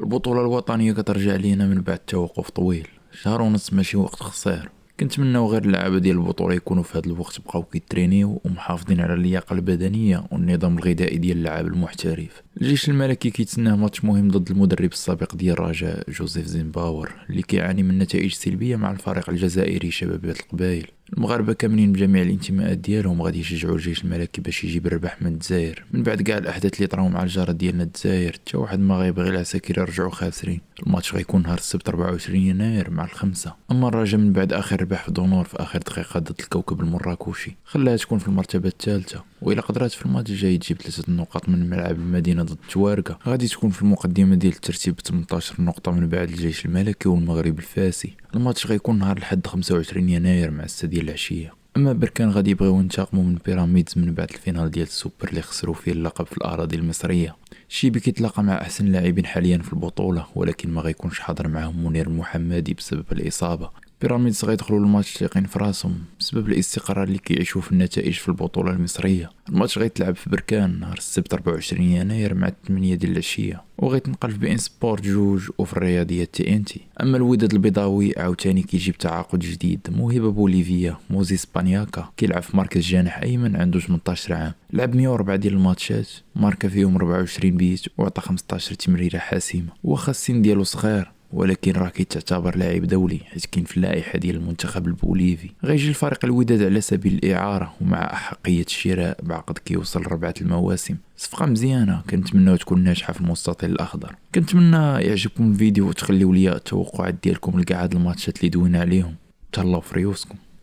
البطولة الوطنية كترجع لينا من بعد توقف طويل، شهر ونص ماشي وقت قصير. كنتمناو غير اللعابة ديال البطولة يكونوا في هذا الوقت بقاو كيترينيو ومحافظين على اللياقة البدنية والنظام الغذائي ديال اللاعب المحترف. الجيش الملكي كيتسناه ماتش مهم ضد المدرب السابق ديال الرجاء جوزيف زيمباور اللي كيعاني من نتائج سلبية مع الفريق الجزائري شبابية القبائل. المغاربه كاملين بجميع الانتماءات ديالهم غادي يشجعوا الجيش الملكي باش يجيب الربح من الجزائر من بعد كاع الاحداث اللي طراو مع الجاره ديالنا الجزائر. حتى واحد ما غيبغي العساكر يرجعوا خاسرين. الماتش غيكون نهار السبت 24 يناير مع الخمسة. اما الرجاء من بعد اخر ربح في دونور في اخر دقيقه ضد الكوكب المراكشي خلاها تكون في المرتبه الثالثه، والى قدرات في الماتش الجاي تجيب 3 نقاط من ملعب المدينه ضد توارقه غادي تكون في المقدمه ديال الترتيب ب 18 نقطه من بعد الجيش الملكي والمغرب الفاسي. الماتش غيكون نهار الحد 25 يناير مع 6 ديال العشيه. اما بركان غادي يبغيو ينتقموا من بيراميدز من بعد الفينال ديال السوبر اللي خسروا فيه اللقب في الاراضي المصريه. الشيبي كيتلاقى مع احسن لاعبين حاليا في البطوله، ولكن ما غيكونش حاضر معهم منير المحمدي بسبب الاصابه. بيراميدز غيدخلوا الماتش ثقين في راسهم بسبب الاستقرار اللي كيعيشوا في النتائج في البطوله المصريه. الماتش غيتلعب في بركان نهار السبت 24 يناير مع 8 ديال العشيه، وغيتنقل في بي ان سبورت 2 وفي الرياضيات تي ان تي. اما الوداد البيضاوي عاوتاني كيجيب تعاقد جديد، موهبه بوليفيا موزيس بانياكا كيلعب في مركز جانح ايمن، عنده 18 عام، لعب 104 ديال الماتشات، ماركا فيهم 24 بيت وعطى 15 تمريره حاسمه. واخا السن ديالو صغير ولكن راه كيتعتبر لاعب دولي حيت كاين في اللائحه ديال المنتخب البوليفي. غيجي الفريق الوداد على سبيل الاعاره ومع احقيه الشراء بعقد كيوصل 4 المواسم. صفقه مزيانه كنتمناو تكون ناجحه في المستطيل الاخضر. كنتمنى يعجبكم الفيديو وتخليو ليا التوقعات ديالكم لكاع هاد الماتشات اللي دوينا عليهم. تهلاو في ريوسكم.